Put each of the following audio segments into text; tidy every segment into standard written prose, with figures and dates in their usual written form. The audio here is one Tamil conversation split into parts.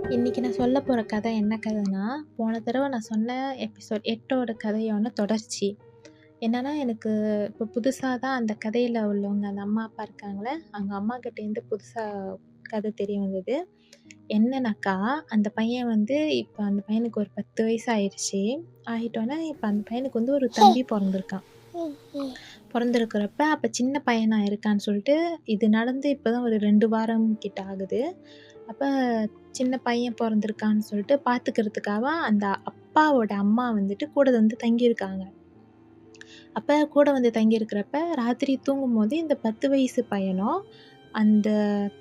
இன்னைக்கு நான் சொல்ல போற கதை என்ன கதைன்னா, போன தடவ நான் சொன்ன எபிசோட் 8ஓட கதையோட தொடர்ச்சி. என்னன்னா, எனக்கு இப்போ புதுசா தான் அந்த கதையில உள்ளவங்க அந்த அம்மா, அப்பா இருக்காங்கல்ல, அவங்க அம்மாகிட்டேருந்து புதுசா கதை தெரிய வந்தது. என்னன்னாக்கா, அந்த பையன் வந்து இப்ப அந்த பையனுக்கு ஒரு 10 வயசு ஆயிடுச்சு. ஆயிட்டோனே, இப்ப அந்த பையனுக்கு வந்து ஒரு தம்பி பொறந்திருக்கான். பொறந்திருக்கிறப்ப, அப்ப சின்ன பையனா இருக்கான்னு சொல்லிட்டு, இது நடந்து இப்பதான் ஒரு 2 வாரம் கிட்ட ஆகுது. அப்ப சின்ன பையன் பொறந்திருக்கான்னு சொல்லிட்டு பார்த்துக்கிறதுக்காக, அந்த அப்பாவோட அம்மா வந்துட்டு கூட வந்து தங்கியிருக்காங்க. அப்ப கூட வந்து தங்கியிருக்கிறப்ப, ராத்திரி தூங்கும்போது இந்த 10 வயசு பையனும், அந்த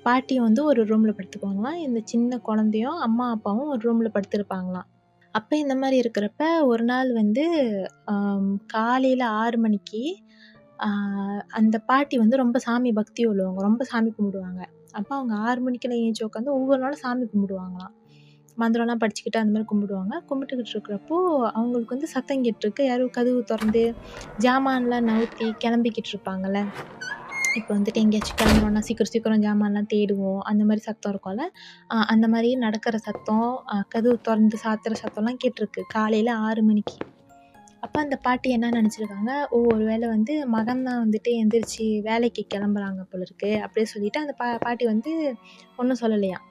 பாட்டியும் வந்து ஒரு ரூம்ல படுத்துக்குவாங்களாம். இந்த சின்ன குழந்தையும், அம்மா, அப்பாவும் ஒரு ரூம்ல படுத்திருப்பாங்களாம். அப்ப இந்த மாரி இருக்கிறப்ப, ஒரு நாள் வந்து காலையில 6 மணிக்கு ஆ அந்த பாட்டி வந்து ரொம்ப சாமி பக்தி உள்ளவங்க. ரொம்ப சாமி கும்பிடுவாங்க. அப்ப அவங்க 6 மணிக்கெல்லாம் எந்திச்சு உட்காந்து ஒவ்வொரு நாளும் சாமி கும்பிடுவாங்களாம். மந்திரம்லாம் படிச்சுக்கிட்டு அந்த மாரி கும்பிடுவாங்க. கும்பிட்டுக்கிட்டு இருக்கிறப்போ, அவங்களுக்கு வந்து சத்தம் கேட்டுருக்கு. யாரோ கதவு தொறந்து, ஜாமான்லாம் நவுத்தி கிளம்பிக்கிட்டு இருப்பாங்கல்ல. இப்ப வந்துட்டு எங்கேயாச்சும் கிளம்புறோம்னா, சீக்கிரம் சீக்கிரம் ஜாமான்லாம் தேடுவோம். அந்த மாரி சத்தம் இருக்கும்ல. அந்த மாரி நடக்கிற சத்தம், கதவு தொறந்து சாத்துற சத்தம்லாம் கேட்டுருக்கு. காலையில 6 மணிக்கு. அப்ப அந்த பாட்டி என்ன நெனச்சிருக்காங்க, "ஓ! ஒரு வேள வந்து மகன் தான் வந்துட்டு எந்திரிச்சு வேலைக்கு கெளம்புறாங்க போல இருக்கு." அப்படியே சொல்லிட்டு அந்த பாட்டி வந்து ஒண்ணும் சொல்லலையாம்.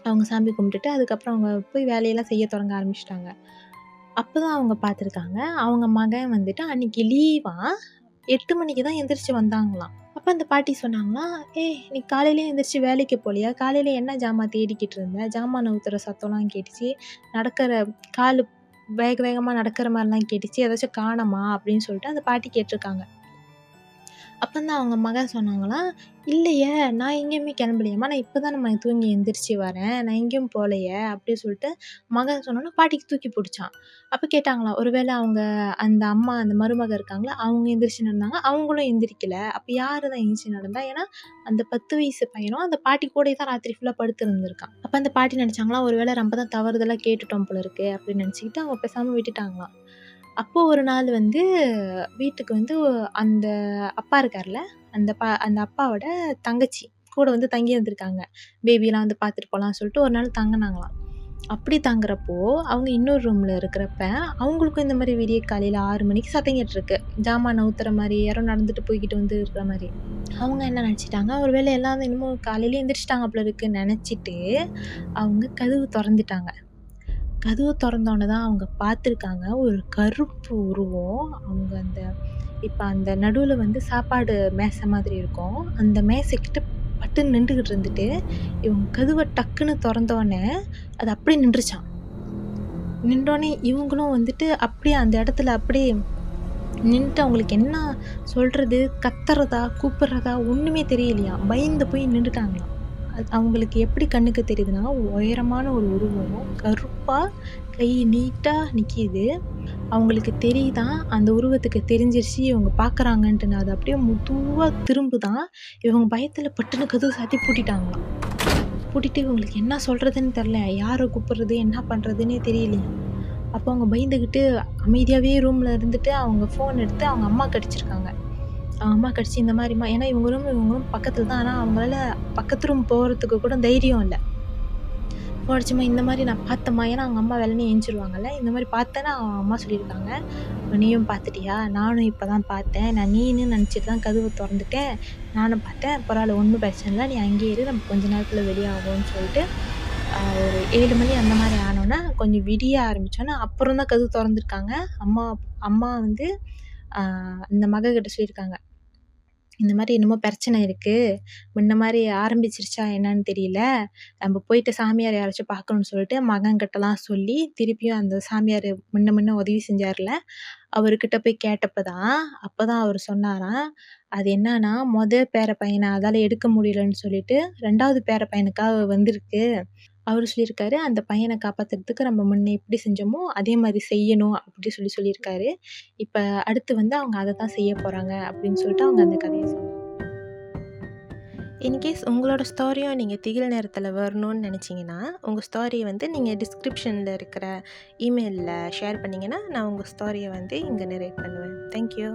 அவங்க சாமி கும்பிட்டுட்டு, அதுக்கப்புறம் அவங்க போய் வேலையெல்லாம் செய்ய தொடங்க ஆரம்பிச்சுட்டாங்க. அப்பதான் அவங்க பார்த்துருக்காங்க, அவங்க மகன் வந்துட்டு அன்னைக்கு லீவாம் 8 மணிக்கு தான் எந்திரிச்சு வந்தாங்களாம். அப்ப அந்த பாட்டி சொன்னாங்களாம், "ஏய்! நீ காலையிலயே எந்திரிச்சு வேலைக்கு போலையா? காலையில என்ன ஜாமான் தேடிக்கிட்டு இருந்த? ஜாமான் நவுத்துற சத்தம்லாம் கேட்டுச்சு. நடக்கிற காலு வேக வேகமா நடக்கிற மாரிலாம் கேட்டுச்சு. ஏதாச்சும் காணோமா?" அப்படின்னு சொல்லிட்டு அந்த பாட்டி கேட்டுருக்காங்க. அப்பந்தான் அவங்க மகன் சொன்னாங்களாம், "இல்லையே! நான் எங்கேயுமே கிளம்பலையேம்மா. நான் இப்ப தானம்மா தூங்கி எந்திரிச்சு வரேன். நான் எங்கேயும் போலயே!" அப்படி சொல்லிட்டு மகன் சொன்னோனே பாட்டிக்கு தூக்கி புடிச்சான். அப்ப கேட்டாங்களாம், ஒருவேள அவங்க அந்த அம்மா அந்த மருமக இருக்காங்கல்ல, அவங்க எந்திரிச்சு நடந்தாங்க. அவங்களும் எந்திரிக்கல. அப்ப யாரு தான் எந்திரிச்சு நடந்தா? ஏன்னா, அந்த 10 வயசு பையனும் அந்த பாட்டி கூடயே தான் ராத்திரி ஃபுல்லா படுத்திருந்திருக்கான். அப்ப அந்த பாட்டி நெனச்சாங்களாம், ஒருவேள நம்ம தான் தவறுதலா கேட்டுட்டோம் போல இருக்கு அப்படின்னு நெனச்சுக்கிட்டு அவங்க பேசாம விட்டுட்டாங்களாம். அப்போ ஒரு நாள் வந்து வீட்டுக்கு வந்து அந்த அப்பா இருக்கார்ல, அந்த அப்பாவோட தங்கச்சி கூட வந்து தங்கி இருந்திருக்காங்க. பேபிலாம் வந்து பார்த்துட்டு போலான்னு சொல்லிட்டு ஒரு நாள் தங்குனாங்களாம். அப்படி தங்குறப்போ, அவங்க இன்னொரு ரூம்ல இருக்கிறப்ப, அவங்களுக்கும் இந்த மாரி விடிய காலையில 6 மணிக்கு சத்தம் கேட்டுருக்கு. ஜாமான் நவுத்துற மாரி, யாரோ நடந்துட்டு போய்க்கிட்டு வந்து இருக்கிற மாரி. அவங்க என்ன நெனச்சுட்டாங்க, ஒரு வேளை எல்லாரும் என்னமோ காலையிலயே எந்திரிச்சுட்டாங்க போல இருக்குன்னு நெனச்சுட்டு, அவங்க கதவு தொறந்துட்டாங்க. கதவு தொறந்தோனே தான் அவங்க பார்த்துருக்காங்க, ஒரு கருப்பு உருவம். அவங்க அந்த இப்ப அந்த நடுவுல வந்து சாப்பாடு மேசை மாதிரி இருக்கும். அந்த மேசைக்கிட்ட பட்டுன்னு நின்டுகிட்டு இருந்துட்டு, இவங்க கதவ டக்குன்னு தொறந்தோனே, அது அப்படியே நின்றுச்சாம். நின்றோனே இவங்களும் வந்துட்டு அப்படியே அந்த இடத்துல அப்படியே நின்னுட்டு அவங்களுக்கு என்ன சொல்றது? கத்துறதா? கூப்பிடுறதா? ஒண்ணுமே தெரியலையாம். பயந்து போய் நின்னுட்டாங்களாம். அது அவங்களுக்கு எப்படி கண்ணுக்கு தெரியுதுன்னா, உயரமான ஒரு உருவம் கருப்பா கை நீட்டா நிக்கிது. அவங்களுக்கு தெரியுதாம், அந்த உருவத்துக்கு தெரிஞ்சிருச்சு இவங்க பார்க்குறாங்கன்ட்டுன்னு. அது அப்படியே மெதுவா திரும்புதாம். இவங்க பயத்துல பட்டுன்னு கதவு சாத்தி பூட்டிட்டாங்களாம். பூட்டிட்டு இவங்களுக்கு என்ன சொல்றதுன்னு தெரியல. யார கூப்பிடுறது? என்ன பண்றதுன்னே தெரியலையாம். அப்போ அவங்க பயந்துகிட்டு அமைதியாவே ரூம்ல இருந்துட்டு அவங்க ஃபோன் எடுத்து அவங்க அம்மாக்கு அடிச்சிருக்காங்க. அவங்க அம்மாக்கு அடிச்சு இந்த மாரிம்மா ஏன்னா இவங்க ரூம் பக்கத்துல தான். ஆனா அவங்களால பக்கத்து ரூம் போறதுக்கு கூட தைரியம் இல்ல. ஃபோன் அடிச்சும்மா இந்த மாரி நான் பார்த்தேம்மா. ஏன்னா அவங்க அம்மா வெள்ளனே எந்திச்சிருவாங்கல்ல. இந்த மாரி பார்த்தேன்னு அவங்க அம்மா சொல்லியிருக்காங்க. "நீயும் பார்த்துட்டியா? நானும் இப்ப தான் பார்த்தேன். நான் நீன்னு நெனச்சுட்டு தான் கதவு தொறந்துட்டேன். நானும் பார்த்தேன். பரவால்ல ஒண்ணும் பிரச்சனை இல்ல. நீ அங்கேயே இரு. நம்ம கொஞ்ச நேரத்துல வெளிய ஆவோம்ன்னு" சொல்லிட்டு ஒரு 7 மணி அந்த மாரி ஆனோனே, கொஞ்சம் விடிய ஆரம்பிச்சோனே, அப்புறம் தான் கதவு தொறந்துருக்காங்க. அம்மா அம்மா வந்து அ அந்த மகக்கிட்ட சொல்லியிருக்காங்க. இந்த மாரி என்னமோ பிரச்சனை இருக்கு. முன்ன மாரி ஆரம்பிச்சிருச்சா என்னன்னு தெரியல. நம்ம போயிட்டு சாமியார் யாராச்சும் பார்க்கணும்னு சொல்லிட்டு மகன்கிட்டலாம் சொல்லி, திருப்பியும் அந்த சாமியாரு முன்ன உதவி செஞ்சார்ல, அவருகிட்ட போய் கேட்டப்ப தான், அப்பதான் அவரு சொன்னாராம், அது என்னான்னா, பேர பையன அதால எடுக்க முடியலன்னு சொல்லிட்டு, 2வது பேர பையனுக்காக வந்திருக்கு. அவரு சொல்லியிருக்காரு, அந்த பையன காப்பாத்துறதுக்கு நம்ம முன்ன எப்படி செஞ்சோமோ, அதே மாரி செய்யணும் அப்படி சொல்லியிருக்காரு. இப்ப அடுத்து வந்து அவங்க அத தான் செய்ய போறாங்க அப்படின்னு சொல்லிட்டு அவங்க அந்த கதைய சொன்னாங்க. இன்கேஸ் உங்களோட ஸ்டோரியும் நீங்க திகில் நேரத்துல வரணும்னு நெனச்சீங்கன்னா, உங்க ஸ்டோரிய வந்து நீங்க டிஸ்கிரிப்ஷன்ல இருக்கிற இமெயில்ல ஷேர் பண்ணீங்கன்னா, நான் உங்க ஸ்டோரிய வந்து இங்க நரேட் பண்ணுவேன். Thank you.